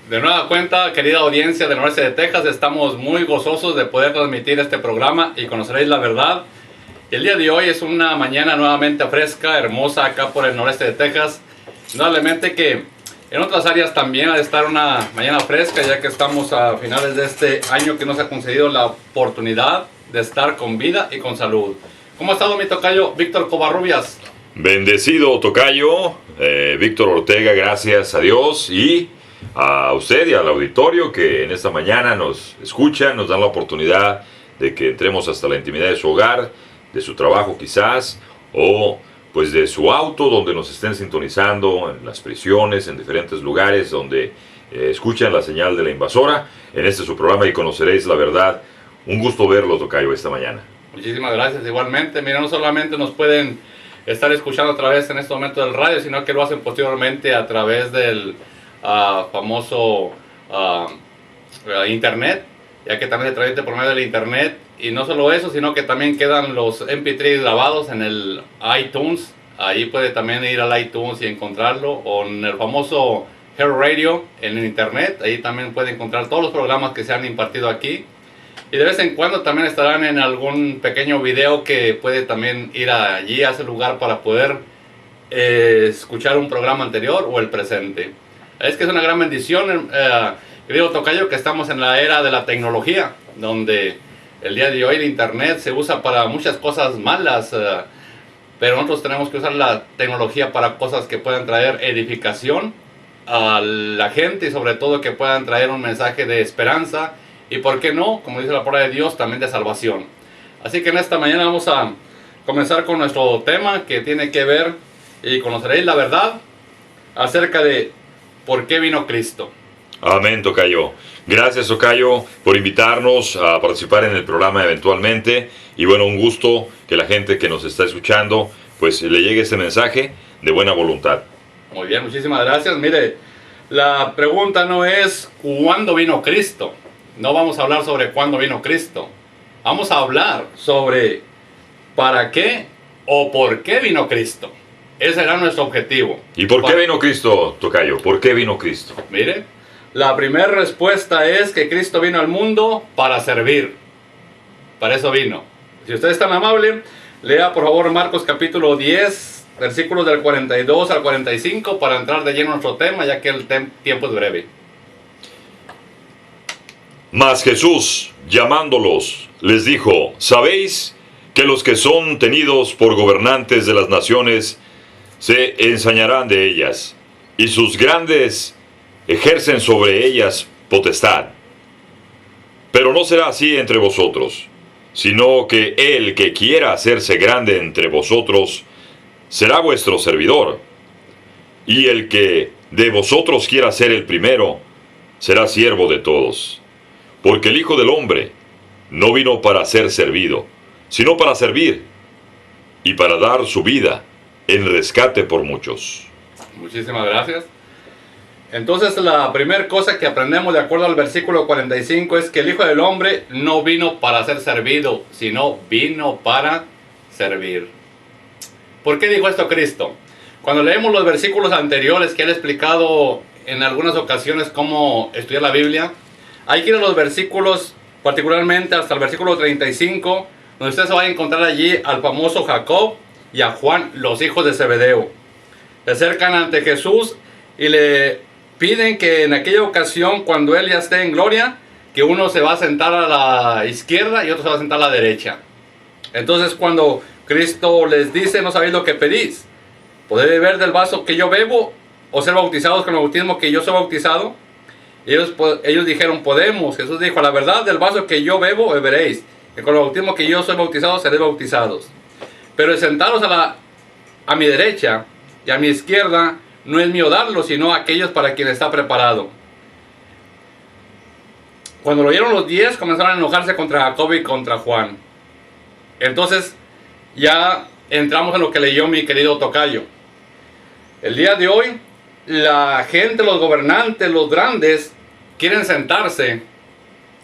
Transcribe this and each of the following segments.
De nueva cuenta, querida audiencia del noreste de Texas, estamos muy gozosos de poder transmitir este programa y conoceréis la verdad. Y el día de hoy es una mañana nuevamente fresca, hermosa acá por el noreste de Texas. Indudablemente que en otras áreas también ha de estar una mañana fresca, ya que estamos a finales de este año que nos ha concedido la oportunidad de estar con vida y con salud. ¿Cómo ha estado mi tocayo Víctor Covarrubias? Bendecido tocayo, Víctor Ortega, gracias a Dios y a usted y al auditorio que en esta mañana nos escuchan, nos dan la oportunidad de que entremos hasta la intimidad de su hogar, de su trabajo quizás, o pues de su auto donde nos estén sintonizando, en las prisiones, en diferentes lugares donde escuchan la señal de la invasora. En este su programa Y Conoceréis la Verdad. Un gusto verlo, tocayo, esta mañana. Muchísimas gracias, igualmente. Mira, no solamente nos pueden estar escuchando a través en este momento del radio, sino que lo hacen posteriormente a través del famoso internet, ya que también se transmite por medio del internet. Y no solo eso, sino que también quedan los MP3 grabados en el iTunes. Ahí puede también ir al iTunes y encontrarlo, o en el famoso Hair Radio en el internet. Ahí también puede encontrar todos los programas que se han impartido aquí. Y de vez en cuando también estarán en algún pequeño video que puede también ir allí a ese lugar para poder escuchar un programa anterior o el presente. Es que es una gran bendición, querido tocayo, que estamos en la era de la tecnología, donde el día de hoy el internet se usa para muchas cosas malas, pero nosotros tenemos que usar la tecnología para cosas que puedan traer edificación a la gente y sobre todo que puedan traer un mensaje de esperanza y, por qué no, como dice la palabra de Dios, también de salvación. Así que en esta mañana vamos a comenzar con nuestro tema que tiene que ver, y conoceréis la verdad acerca de por qué vino Cristo. Amén, tocayo. Gracias, tocayo, por invitarnos a participar en el programa eventualmente. Y bueno, un gusto que la gente que nos está escuchando pues le llegue este mensaje de buena voluntad. Muy bien, muchísimas gracias. Mire, la pregunta no es ¿cuándo vino Cristo? No vamos a hablar sobre cuándo vino Cristo. Vamos a hablar sobre para qué o por qué vino Cristo. Ese era nuestro objetivo. ¿Y por qué vino Cristo, tocayo? ¿Por qué vino Cristo? Mire, la primera respuesta es que Cristo vino al mundo para servir. Para eso vino. Si usted es tan amable, lea por favor Marcos capítulo 10, versículos del 42 al 45 para entrar de lleno a nuestro tema, ya que el tiempo es breve. Mas Jesús, llamándolos, les dijo: ¿sabéis que los que son tenidos por gobernantes de las naciones se ensañarán de ellas, y sus grandes ejercen sobre ellas potestad? Pero no será así entre vosotros, sino que el que quiera hacerse grande entre vosotros será vuestro servidor, y el que de vosotros quiera ser el primero será siervo de todos. Porque el Hijo del Hombre no vino para ser servido, sino para servir, y para dar su vida en rescate por muchos. Muchísimas gracias. Entonces la primera cosa que aprendemos de acuerdo al versículo 45 es que el Hijo del Hombre no vino para ser servido, sino vino para servir. ¿Por qué dijo esto Cristo? Cuando leemos los versículos anteriores que él ha explicado en algunas ocasiones cómo estudiar la Biblia, hay que ir a los versículos, particularmente hasta el versículo 35, donde usted se va a encontrar allí al famoso Jacob y a Juan, los hijos de Zebedeo. Se acercan ante Jesús y le piden que en aquella ocasión, cuando él ya esté en gloria, que uno se va a sentar a la izquierda y otro se va a sentar a la derecha. Entonces cuando Cristo les dice: no sabéis lo que pedís, ¿podéis beber del vaso que yo bebo o ser bautizados con el bautismo que yo soy bautizado? Ellos dijeron: podemos. Jesús dijo: la verdad, del vaso que yo bebo beberéis, y con el bautismo que yo soy bautizado seréis bautizados. Pero el sentaros a mi derecha y a mi izquierda no es mío darlo, sino a aquellos para quien está preparado. Cuando lo oyeron los 10, comenzaron a enojarse contra Jacob y contra Juan. Entonces ya entramos en lo que leyó mi querido tocayo. El día de hoy, la gente, los gobernantes, los grandes, quieren sentarse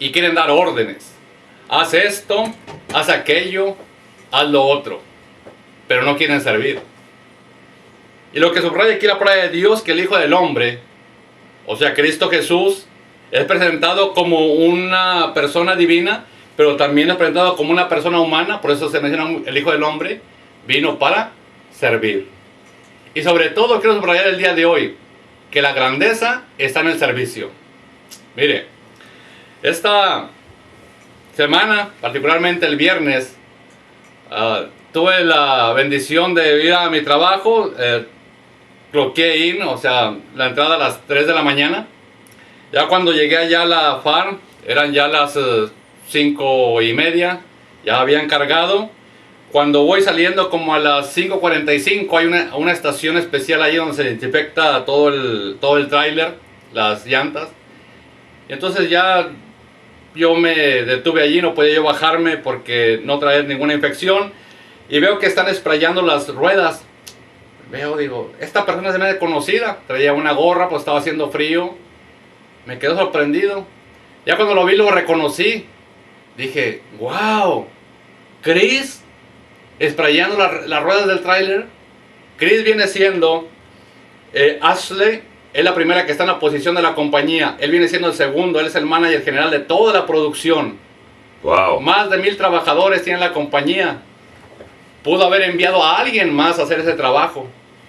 y quieren dar órdenes. Haz esto, haz aquello, haz lo otro. Pero no quieren servir. Y lo que subraya aquí la palabra de Dios, que el Hijo del Hombre, O sea, Cristo Jesús es presentado como una persona divina, pero también es presentado como una persona humana. Por eso se menciona el Hijo del Hombre vino para servir. Y sobre todo quiero subrayar el día de hoy que la grandeza está en el servicio. Mire, esta semana, particularmente el viernes, tuve la bendición de ir a mi trabajo. Cloqué in, o sea, la entrada a las 3 de la mañana. Ya cuando llegué allá a la farm, eran ya las 5:30, ya habían cargado. Cuando voy saliendo como a las 5:45, hay una estación especial ahí donde se desinfecta todo el tráiler, las llantas. Y entonces ya yo me detuve allí, no podía yo bajarme porque no traer ninguna infección. Y veo que están sprayando las ruedas. Digo, esta persona se me hace conocida. Traía una gorra, pues estaba haciendo frío. Me quedé sorprendido. Ya cuando lo vi lo reconocí. Dije, wow, Chris, sprayando las ruedas del tráiler. Chris viene siendo Ashley, es la primera que está en la posición de la compañía. Él viene siendo el segundo, él es el manager general de toda la producción. Wow. Más de 1000 trabajadores tiene la compañía. Pudo haber enviado a alguien más a hacer ese trabajo.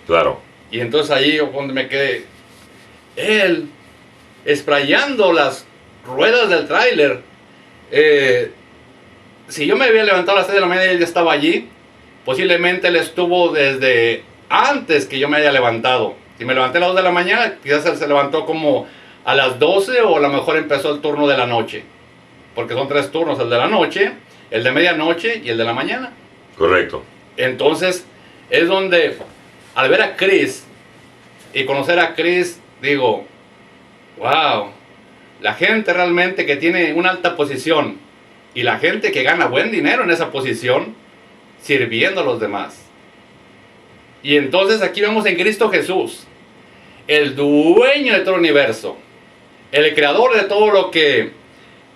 Claro. Y entonces ahí donde me quedé, él sprayando las ruedas del tráiler. Si yo me había levantado a las 6 de la mañana y él ya estaba allí, posiblemente él estuvo desde antes que yo me haya levantado. Si me levanté a las 2 de la mañana, quizás él se levantó como a las 12 o a lo mejor empezó el turno de la noche. Porque son 3 turnos, el de la noche, el de medianoche y el de la mañana. Correcto. Entonces es donde al ver a Chris y conocer a Chris, digo, wow, la gente realmente que tiene una alta posición y la gente que gana buen dinero en esa posición, sirviendo a los demás. Y entonces aquí vemos en Cristo Jesús, el dueño de todo el universo, el creador de todo lo que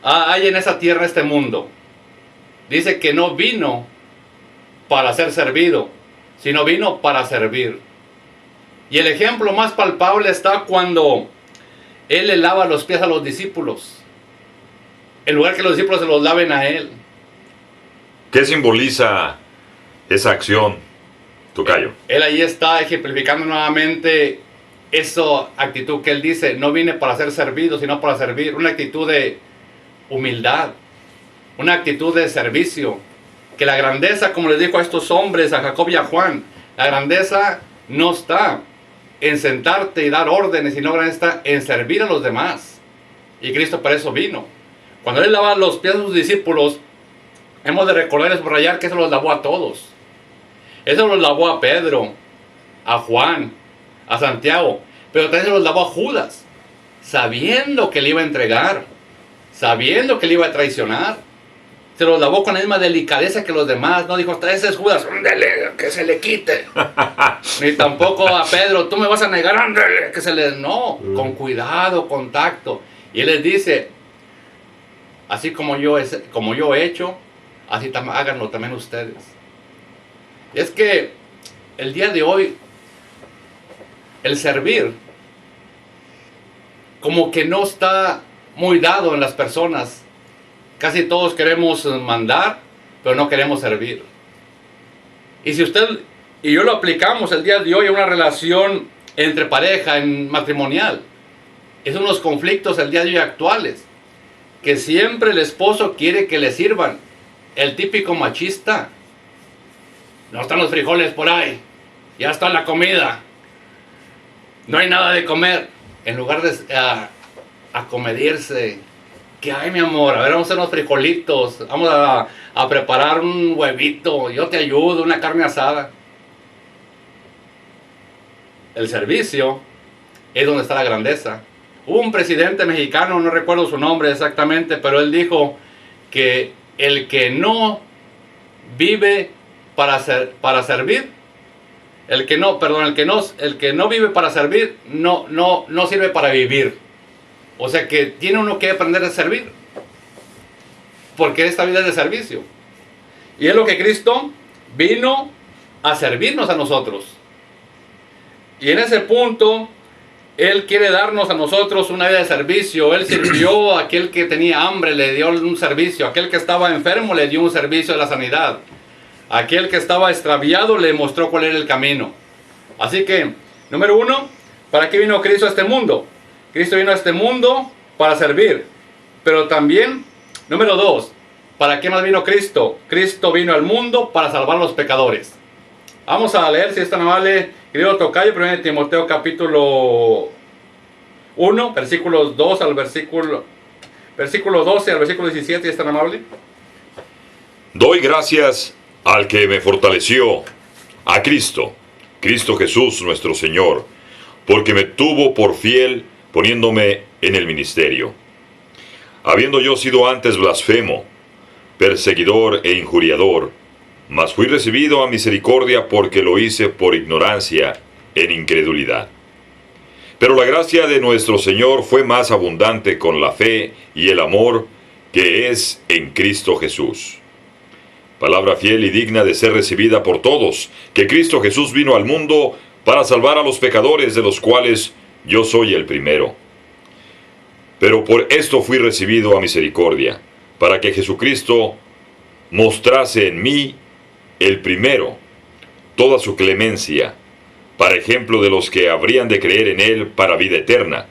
hay en esa tierra, este mundo. Dice que no vino para ser servido, sino vino para servir. Y el ejemplo más palpable está cuando él le lava los pies a los discípulos, en lugar que los discípulos se los laven a él. ¿Qué simboliza esa acción, tocayo? Él ahí está ejemplificando nuevamente esa actitud que él dice, no vine para ser servido, sino para servir. Una actitud de humildad, una actitud de servicio. Que la grandeza, como les dijo a estos hombres, a Jacob y a Juan, la grandeza no está en sentarte y dar órdenes, sino la grandeza está en servir a los demás. Y Cristo para eso vino. Cuando él lava los pies a sus discípulos, hemos de recordar y subrayar que eso los lavó a todos. Eso los lavó a Pedro, a Juan, a Santiago, pero también se los lavó a Judas, sabiendo que le iba a entregar, sabiendo que le iba a traicionar. Se los lavó con la misma delicadeza que los demás. No dijo, hasta ese es Judas, ándale, que se le quite. Ni tampoco a Pedro, tú me vas a negar, ándale, que se le... No, con cuidado, con tacto. Y él les dice, así como yo he hecho, así háganlo también ustedes. Y es que el día de hoy, el servir, como que no está muy dado en las personas. Casi todos queremos mandar, pero no queremos servir. Y si usted y yo lo aplicamos el día de hoy a una relación entre pareja, en matrimonial, es unos conflictos el día de hoy actuales, que siempre el esposo quiere que le sirvan. El típico machista. No están los frijoles por ahí, ya está la comida, no hay nada de comer. En lugar de acomedirse, que ay mi amor, a ver, vamos a hacer unos frijolitos, vamos a preparar un huevito, yo te ayudo, una carne asada. El servicio es donde está la grandeza. Hubo un presidente mexicano, no recuerdo su nombre exactamente, pero él dijo que el que no vive para servir, el que no vive para servir, no sirve para vivir. O sea que tiene uno que aprender a servir, porque esta vida es de servicio. Y es lo que Cristo vino a servirnos a nosotros. Y en ese punto Él quiere darnos a nosotros una vida de servicio. Él sirvió a aquel que tenía hambre, le dio un servicio. Aquel que estaba enfermo le dio un servicio de la sanidad. Aquel que estaba extraviado le mostró cuál era el camino. Así que, número uno, ¿para qué vino Cristo a este mundo? Cristo vino a este mundo para servir. Pero también, número dos, ¿para qué más vino Cristo? Cristo vino al mundo para salvar a los pecadores. Vamos a leer, si es tan amable, querido tocayo, 1 Timoteo capítulo 1, versículos 2 al versículo 12 al versículo 17, si es tan amable. Doy gracias al que me fortaleció, a Cristo Jesús nuestro Señor, porque me tuvo por fiel poniéndome en el ministerio. Habiendo yo sido antes blasfemo, perseguidor e injuriador, mas fui recibido a misericordia porque lo hice por ignorancia en incredulidad. Pero la gracia de nuestro Señor fue más abundante con la fe y el amor que es en Cristo Jesús. Palabra fiel y digna de ser recibida por todos, que Cristo Jesús vino al mundo para salvar a los pecadores, de los cuales yo soy el primero. Pero por esto fui recibido a misericordia, para que Jesucristo mostrase en mí el primero toda su clemencia, para ejemplo de los que habrían de creer en él para vida eterna.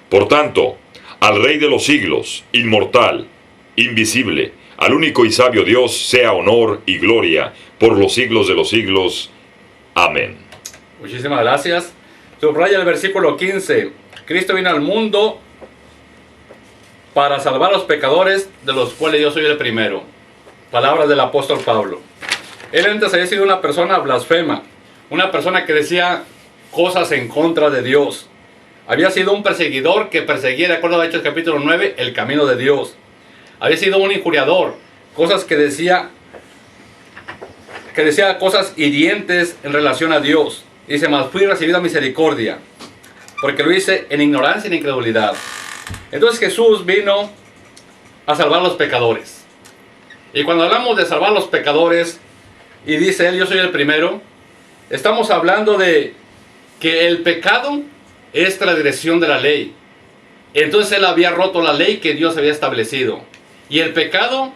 Por tanto, al Rey de los siglos, inmortal, invisible, al único y sabio Dios, sea honor y gloria por los siglos de los siglos. Amén. Muchísimas gracias. Subraya el versículo 15. Cristo vino al mundo para salvar a los pecadores, de los cuales yo soy el primero. Palabras del apóstol Pablo. Él antes había sido una persona blasfema, una persona que decía cosas en contra de Dios. Había sido un perseguidor que perseguía, de acuerdo a Hechos capítulo 9, el camino de Dios. Había sido un injuriador, cosas que decía cosas hirientes en relación a Dios. Dice, mas fui recibido a misericordia, porque lo hice en ignorancia y en incredulidad. Entonces Jesús vino a salvar a los pecadores. Y cuando hablamos de salvar a los pecadores, y dice él, yo soy el primero, estamos hablando de que el pecado es transgresión de la ley. Entonces él había roto la ley que Dios había establecido. Y el pecado,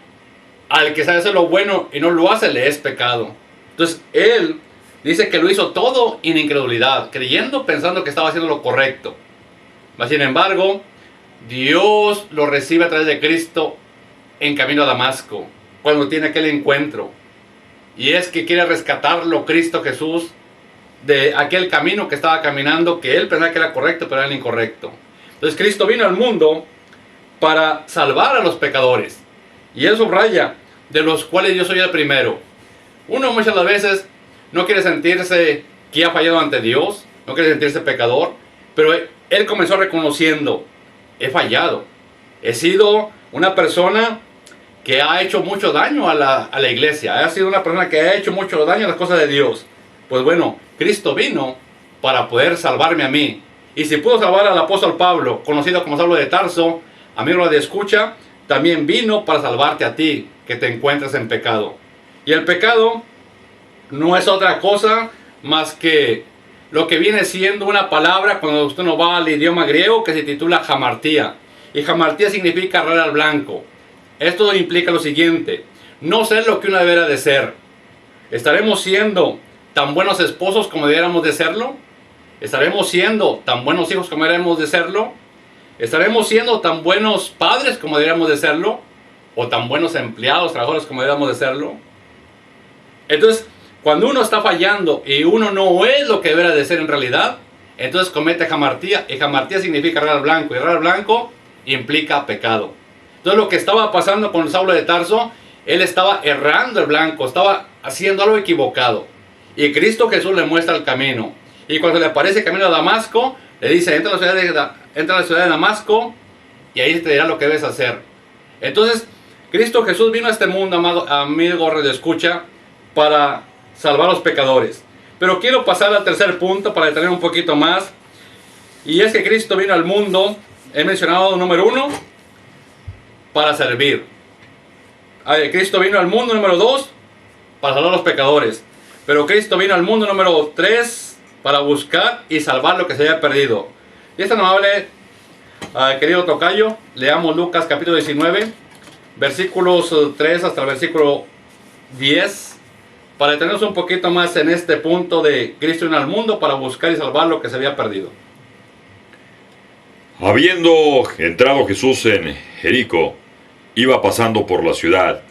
al que sabe hacer lo bueno y no lo hace, le es pecado. Entonces él dice que lo hizo todo en incredulidad, creyendo, pensando que estaba haciendo lo correcto. Mas sin embargo, Dios lo recibe a través de Cristo en camino a Damasco, cuando tiene aquel encuentro. Y es que quiere rescatarlo Cristo Jesús de aquel camino que estaba caminando, que él pensaba que era correcto, pero era el incorrecto. Entonces Cristo vino al mundo para salvar a los pecadores. Y él subraya, de los cuales yo soy el primero. Uno muchas las veces no quiere sentirse que ha fallado ante Dios, no quiere sentirse pecador, pero él comenzó reconociendo, he fallado, he sido una persona que ha hecho mucho daño a la iglesia, ha sido una persona que ha hecho mucho daño a las cosas de Dios. Pues bueno, Cristo vino para poder salvarme a mí. Y si pudo salvar al apóstol Pablo, conocido como Saulo de Tarso, amigo de escucha, también vino para salvarte a ti, que te encuentres en pecado. Y el pecado no es otra cosa más que lo que viene siendo una palabra, cuando usted no va al idioma griego, que se titula hamartía. Y hamartía significa errar al blanco. Esto implica lo siguiente: no ser lo que uno debería de ser. ¿Estaremos siendo tan buenos esposos como deberíamos de serlo? ¿Estaremos siendo tan buenos hijos como deberíamos de serlo? ¿Estaremos siendo tan buenos padres como deberíamos de serlo? ¿O tan buenos empleados, trabajadores como deberíamos de serlo? Entonces, cuando uno está fallando y uno no es lo que debería de ser en realidad, entonces comete hamartía. Y hamartía significa errar al blanco. Y errar al blanco implica pecado. Entonces lo que estaba pasando con Saulo de Tarso, él estaba errando el blanco, estaba haciendo algo equivocado. Y Cristo Jesús le muestra el camino. Y cuando le aparece el camino a Damasco, le dice, entra a la ciudad de Damasco y ahí te dirá lo que debes hacer. Entonces, Cristo Jesús vino a este mundo, amado amigo de escucha, para salvar a los pecadores. Pero quiero pasar al tercer punto para detener un poquito más. Y es que Cristo vino al mundo, he mencionado número 1, para servir. Cristo vino al mundo, número 2, para salvar a los pecadores. Pero Cristo vino al mundo, número 3, para buscar y salvar lo que se había perdido. Y es tan amable, querido tocayo, leamos Lucas capítulo 19, versículos 3 hasta el versículo 10, para detenernos un poquito más en este punto de Cristo vino al mundo para buscar y salvar lo que se había perdido. Habiendo entrado Jesús en Jericó, iba pasando por la ciudad,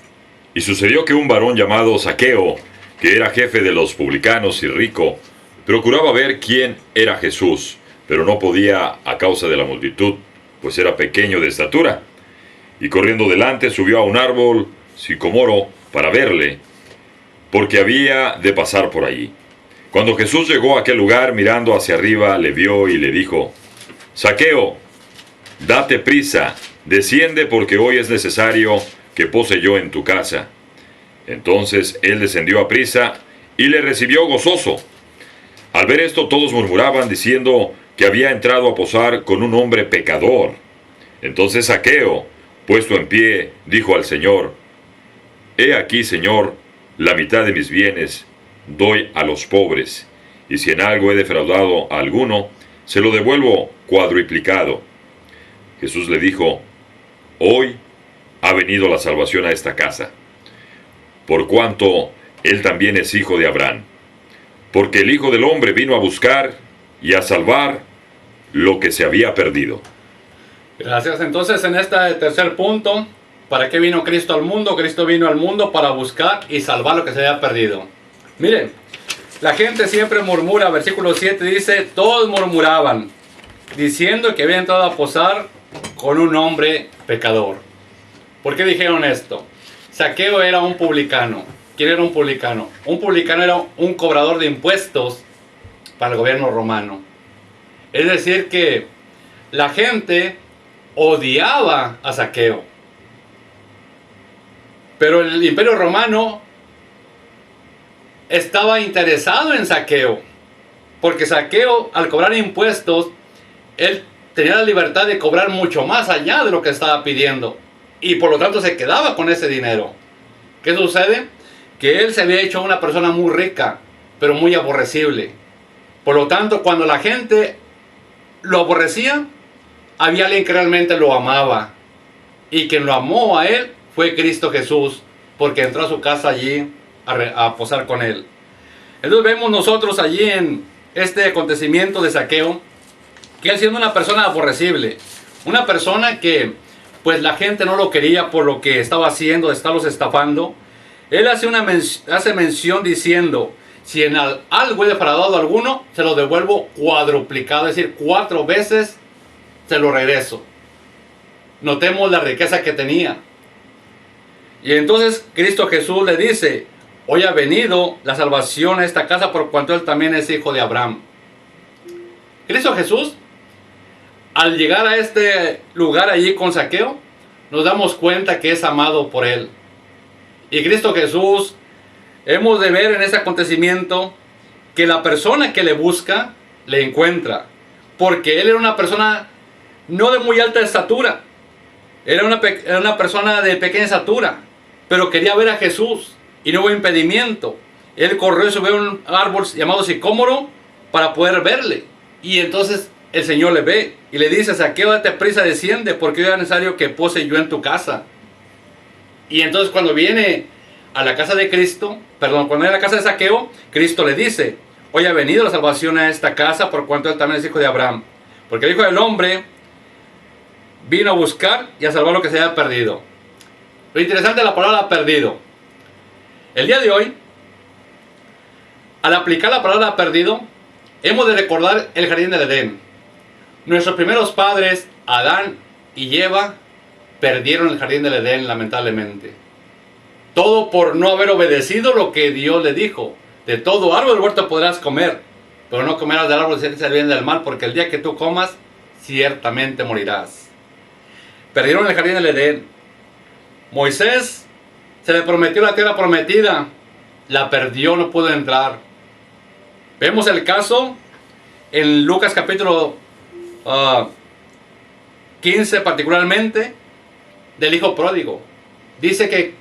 y sucedió que un varón llamado Zaqueo, que era jefe de los publicanos y rico, procuraba ver quién era Jesús, pero no podía a causa de la multitud, pues era pequeño de estatura. Y corriendo delante subió a un árbol sicomoro para verle, porque había de pasar por allí. Cuando Jesús llegó a aquel lugar, mirando hacia arriba, le vio y le dijo: Zaqueo, date prisa, desciende, porque hoy es necesario que pose yo en tu casa. Entonces él descendió a prisa y le recibió gozoso. Al ver esto, todos murmuraban, diciendo que había entrado a posar con un hombre pecador. Entonces Zaqueo, puesto en pie, dijo al Señor: He aquí, Señor, la mitad de mis bienes doy a los pobres, y si en algo he defraudado a alguno, se lo devuelvo cuadruplicado. Jesús le dijo: Hoy ha venido la salvación a esta casa, por cuanto él también es hijo de Abraham, porque el Hijo del Hombre vino a buscar y a salvar lo que se había perdido. Gracias. Entonces, en este tercer punto, ¿para qué vino Cristo al mundo? Cristo vino al mundo para buscar y salvar lo que se había perdido. Miren, la gente siempre murmura. Versículo 7 dice: todos murmuraban, diciendo que había entrado a posar con un hombre pecador. ¿Por qué dijeron esto? Zaqueo era un publicano. ¿Quién era un publicano? Un publicano era un cobrador de impuestos para el gobierno romano. Es decir que la gente odiaba a Zaqueo. Pero el Imperio Romano estaba interesado en Zaqueo, porque Zaqueo, al cobrar impuestos, él tenía la libertad de cobrar mucho más allá de lo que estaba pidiendo, y por lo tanto se quedaba con ese dinero. ¿Qué sucede? Que él se había hecho una persona muy rica, pero muy aborrecible. Por lo tanto, cuando la gente lo aborrecía, había alguien que realmente lo amaba, y quien lo amó a él fue Cristo Jesús, porque entró a su casa allí a posar con él. Entonces vemos nosotros allí en este acontecimiento de Zaqueo, que él, siendo una persona aborrecible, una persona que pues la gente no lo quería por lo que estaba haciendo, de estarlos estafando, él hace mención diciendo: si en algo he defraudado a alguno, se lo devuelvo cuadruplicado, es decir, 4 veces se lo regreso. Notemos la riqueza que tenía. Y entonces Cristo Jesús le dice: hoy ha venido la salvación a esta casa, por cuanto él también es hijo de Abraham. Cristo Jesús, al llegar a este lugar allí con Zaqueo, nos damos cuenta que es amado por él. Y Cristo Jesús, hemos de ver en ese acontecimiento que la persona que le busca, le encuentra. Porque él era una persona no de muy alta estatura, era una persona de pequeña estatura, pero quería ver a Jesús y no hubo impedimento. Él corrió y subió a un árbol llamado sicómoro para poder verle. Y entonces el Señor le ve y le dice: Zaqueo, date prisa, desciende, porque hoy es necesario que pose yo en tu casa. Y entonces cuando viene a la casa de Cristo, cuando viene a la casa de Zaqueo, Cristo le dice: hoy ha venido la salvación a esta casa, por cuanto él también es hijo de Abraham. Porque el Hijo del Hombre vino a buscar y a salvar lo que se había perdido. Lo interesante de la palabra perdido. El día de hoy, al aplicar la palabra perdido, hemos de recordar el jardín del Edén. Nuestros primeros padres, Adán y Eva, perdieron el jardín del Edén, lamentablemente. Todo por no haber obedecido lo que Dios le dijo: de todo árbol del huerto podrás comer, pero no comerás del árbol del bien y del mal, porque el día que tú comas, ciertamente morirás. Perdieron el jardín del Edén. Moisés se le prometió la tierra prometida, la perdió, no pudo entrar. Vemos el caso en Lucas capítulo 15 particularmente, del hijo pródigo. Dice que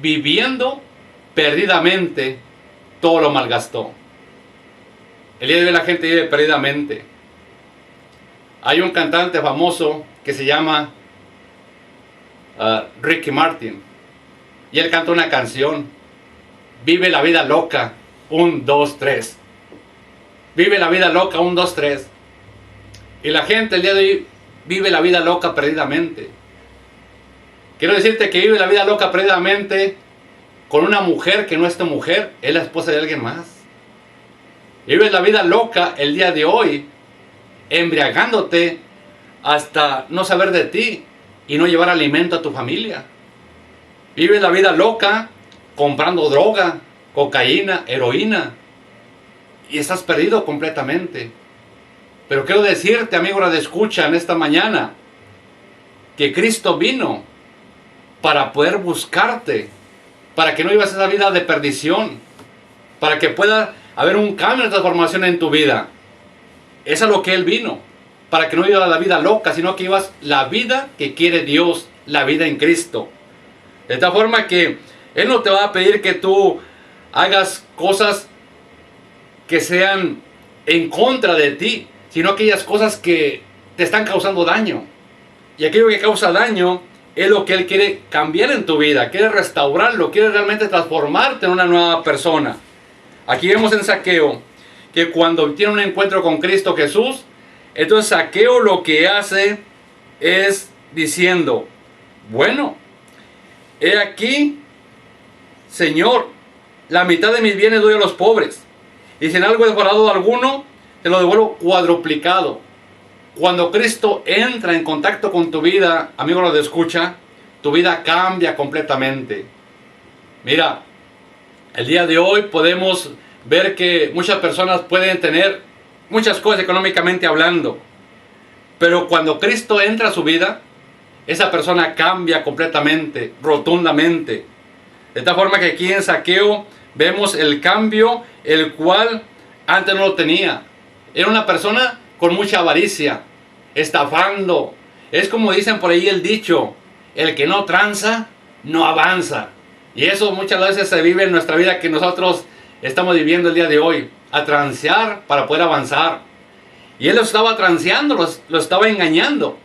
viviendo perdidamente, todo lo malgastó. El día de hoy la gente vive perdidamente. Hay un cantante famoso que se llama Ricky Martin. Y él canta una canción. Vive la vida loca. 1, 2, 3. Vive la vida loca. 1, 2, 3. Y la gente el día de hoy vive la vida loca perdidamente. Quiero decirte que vive la vida loca perdidamente con una mujer que no es tu mujer, es la esposa de alguien más. Vives la vida loca el día de hoy, embriagándote hasta no saber de ti y no llevar alimento a tu familia. Vives la vida loca comprando droga, cocaína, heroína, y estás perdido completamente. Pero quiero decirte, amigo radioescucha, en esta mañana, que Cristo vino para poder buscarte, para que no vivas esa vida de perdición, para que pueda haber un cambio de transformación en tu vida. Eso es lo que Él vino, para que no vivas la vida loca, sino que vivas la vida que quiere Dios, la vida en Cristo. De tal forma que Él no te va a pedir que tú hagas cosas que sean en contra de ti, sino aquellas cosas que te están causando daño. Y aquello que causa daño es lo que Él quiere cambiar en tu vida, quiere restaurarlo, quiere realmente transformarte en una nueva persona. Aquí vemos en Zaqueo que cuando tiene un encuentro con Cristo Jesús, entonces Zaqueo lo que hace es diciendo: bueno, he aquí, Señor, la mitad de mis bienes doy a los pobres, y si en algo he desvalorado alguno, te lo devuelvo cuadruplicado. Cuando Cristo entra en contacto con tu vida, amigo lo de escucha, tu vida cambia completamente. Mira, el día de hoy podemos ver que muchas personas pueden tener muchas cosas económicamente hablando, pero cuando Cristo entra a su vida, esa persona cambia completamente, rotundamente. De tal forma que aquí en Zaqueo vemos el cambio, el cual antes no lo tenía. Era una persona con mucha avaricia, estafando. Es como dicen por ahí el dicho: el que no tranza, no avanza. Y eso muchas veces se vive en nuestra vida, que nosotros estamos viviendo el día de hoy, a transear para poder avanzar. Y él lo estaba transeando, lo estaba engañando.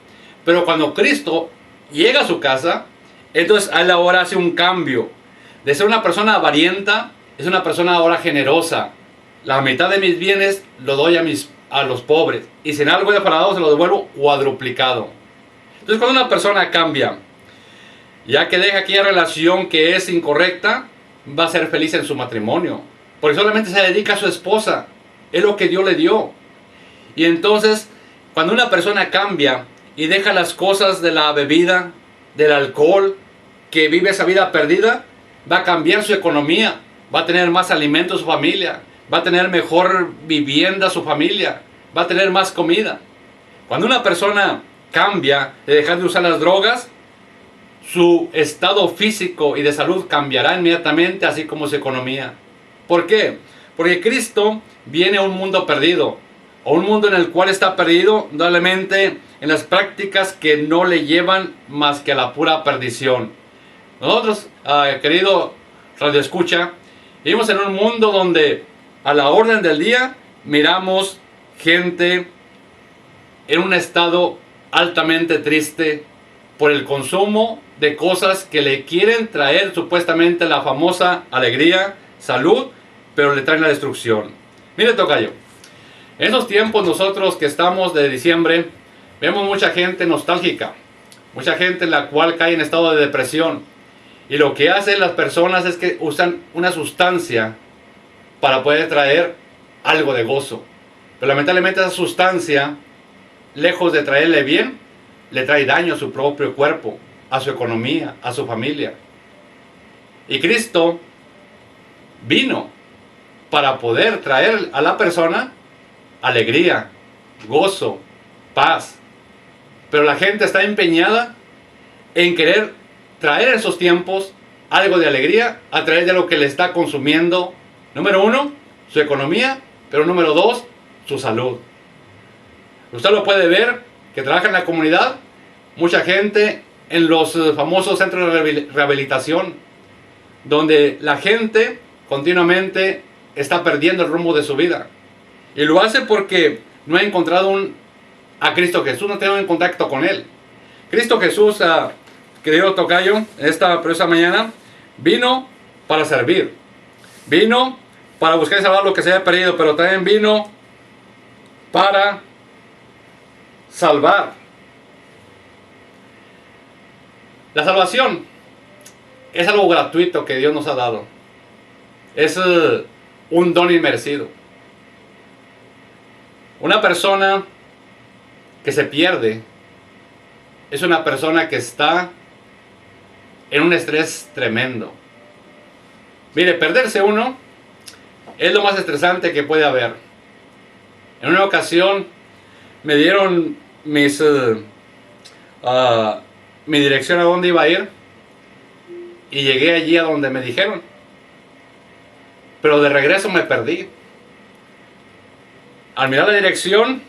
Pero cuando Cristo llega a su casa, entonces él ahora hace un cambio. De ser una persona avarienta, es una persona ahora generosa. La mitad de mis bienes lo doy a los pobres, y si en algo he defraudado se lo devuelvo cuadruplicado. Entonces cuando una persona cambia, ya que deja aquella relación que es incorrecta, va a ser feliz en su matrimonio, porque solamente se dedica a su esposa, es lo que Dios le dio. Y entonces cuando una persona cambia y deja las cosas de la bebida, del alcohol, que vive esa vida perdida, va a cambiar su economía, va a tener más alimento en su familia, va a tener mejor vivienda su familia, va a tener más comida. Cuando una persona cambia de dejar de usar las drogas, su estado físico y de salud cambiará inmediatamente, así como su economía. ¿Por qué? Porque Cristo viene a un mundo perdido, a un mundo en el cual está perdido probablemente en las prácticas que no le llevan más que a la pura perdición. Nosotros, querido Radio Escucha, vivimos en un mundo donde a la orden del día miramos gente en un estado altamente triste por el consumo de cosas que le quieren traer supuestamente la famosa alegría, salud, pero le traen la destrucción. Mire, tocayo, en esos tiempos nosotros que estamos de diciembre, vemos mucha gente nostálgica, mucha gente en la cual cae en estado de depresión, y lo que hacen las personas es que usan una sustancia para poder traer algo de gozo. Pero lamentablemente esa sustancia, lejos de traerle bien, le trae daño a su propio cuerpo, a su economía, a su familia. Y Cristo vino para poder traer a la persona alegría, gozo, paz. Pero la gente está empeñada en querer traer en esos tiempos algo de alegría a través de lo que le está consumiendo. Número 1, su economía, pero número 2, su salud. Usted lo puede ver, que trabaja en la comunidad, mucha gente en los famosos centros de rehabilitación, donde la gente continuamente está perdiendo el rumbo de su vida. Y lo hace porque no ha encontrado a Cristo Jesús, no tenemos en contacto con Él. Cristo Jesús, querido tocayo, esta preciosa mañana, vino para servir. Vino para buscar y salvar lo que se haya perdido, pero también vino para salvar. La salvación es algo gratuito que Dios nos ha dado. Es un don inmerecido. Una persona que se pierde es una persona que está en un estrés tremendo. Mire, perderse uno es lo más estresante que puede haber. En una ocasión me dieron mi dirección a dónde iba a ir y llegué allí a donde me dijeron, pero de regreso me perdí. Al mirar la dirección,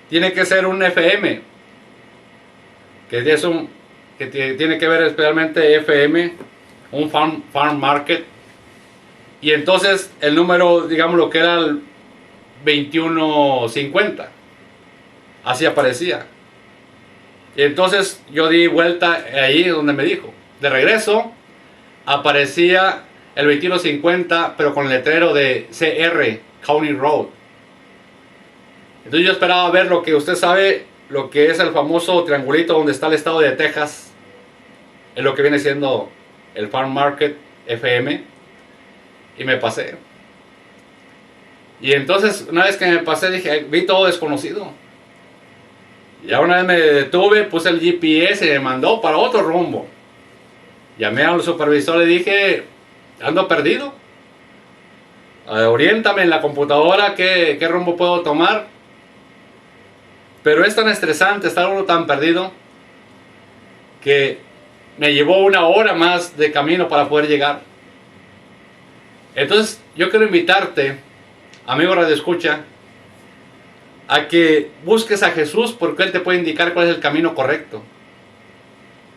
tiene que ser un FM, que tiene que ver especialmente FM, un farm market. Y entonces el número, digamos lo que era el 2150, así aparecía. Y entonces yo di vuelta ahí donde me dijo. De regreso aparecía el 2150, pero con el letrero de CR, County Road. Entonces yo esperaba ver lo que usted sabe, lo que es el famoso triangulito donde está el estado de Texas, en lo que viene siendo el Farm Market FM, y me pasé. Y entonces una vez que me pasé dije, vi todo desconocido. Ya una vez me detuve, puse el GPS y me mandó para otro rumbo. Llamé al supervisor y dije, ando perdido. Oriéntame en la computadora qué rumbo puedo tomar. Pero es tan estresante estar uno tan perdido que me llevó 1 hora más de camino para poder llegar. Entonces yo quiero invitarte, amigo Radio Escucha, a que busques a Jesús, porque Él te puede indicar cuál es el camino correcto.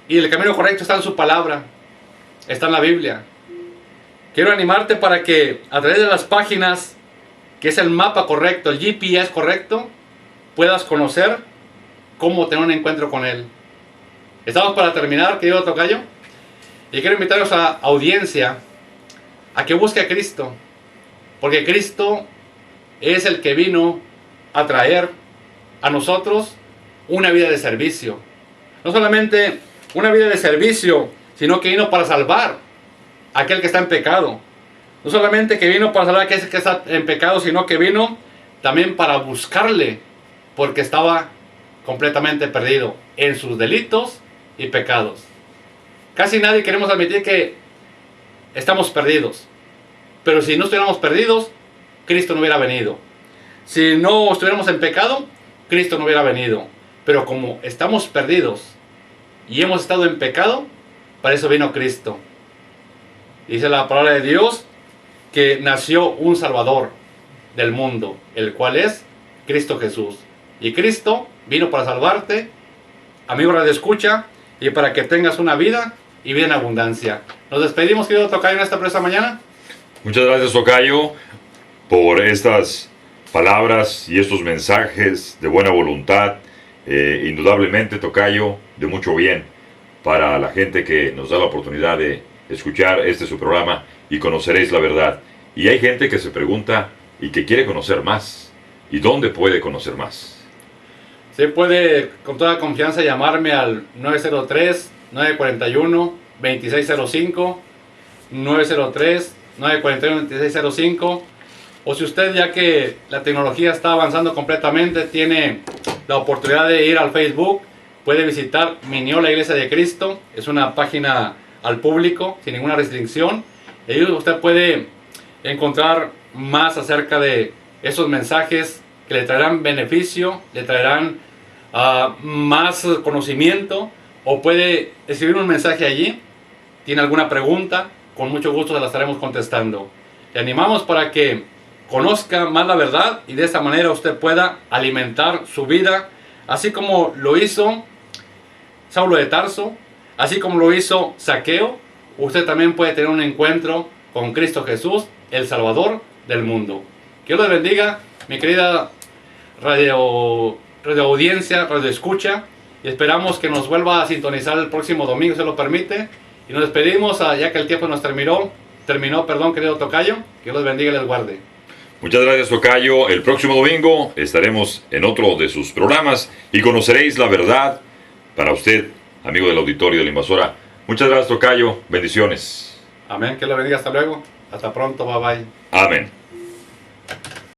Y el camino correcto está en su palabra, está en la Biblia. Quiero animarte para que a través de las páginas, que es el mapa correcto, el GPS correcto, puedas conocer cómo tener un encuentro con Él. Estamos para terminar, querido tocayo, y quiero invitaros a la audiencia a que busque a Cristo, porque Cristo es el que vino a traer a nosotros una vida de servicio. No solamente una vida de servicio, sino que vino para salvar a aquel que está en pecado. No solamente que vino para salvar a aquel que está en pecado, sino que vino también para buscarle, porque estaba completamente perdido en sus delitos y pecados. Casi nadie queremos admitir que estamos perdidos. Pero si no estuviéramos perdidos, Cristo no hubiera venido. Si no estuviéramos en pecado, Cristo no hubiera venido. Pero como estamos perdidos y hemos estado en pecado, para eso vino Cristo. Dice la palabra de Dios que nació un Salvador del mundo, el cual es Cristo Jesús. Y Cristo vino para salvarte, amigo Radio Escucha, y para que tengas una vida y vida en abundancia. Nos despedimos, querido tocayo, en esta preciosa mañana. Muchas gracias, tocayo, por estas palabras y estos mensajes de buena voluntad. Indudablemente, tocayo, de mucho bien para la gente que nos da la oportunidad de escuchar su programa, y conoceréis la verdad. Y hay gente que se pregunta y que quiere conocer más. ¿Y dónde puede conocer más? Se puede con toda confianza llamarme al 903-941-2605, 903-941-2605, o si usted, ya que la tecnología está avanzando completamente, tiene la oportunidad de ir al Facebook, puede visitar Miniola Iglesia de Cristo. Es una página al público, sin ninguna restricción. Ahí usted puede encontrar más acerca de esos mensajes que le traerán beneficio, le traerán más conocimiento, o puede escribir un mensaje allí. ¿Tiene alguna pregunta? Con mucho gusto se la estaremos contestando. Le animamos para que conozca más la verdad y de esta manera usted pueda alimentar su vida, así como lo hizo Saulo de Tarso, así como lo hizo Zaqueo. Usted también puede tener un encuentro con Cristo Jesús, el Salvador del mundo. Que Dios les bendiga, mi querida Radio radio audiencia, radio escucha. Y esperamos que nos vuelva a sintonizar el próximo domingo, si se lo permite. Y nos despedimos, ya que el tiempo nos terminó, querido tocayo. Que los bendiga y les guarde. Muchas gracias, tocayo. El próximo domingo estaremos en otro de sus programas y conoceréis la verdad para usted, amigo del auditorio de la Invasora. Muchas gracias, tocayo. Bendiciones. Amén. Que lo bendiga. Hasta luego. Hasta pronto. Bye bye. Amén.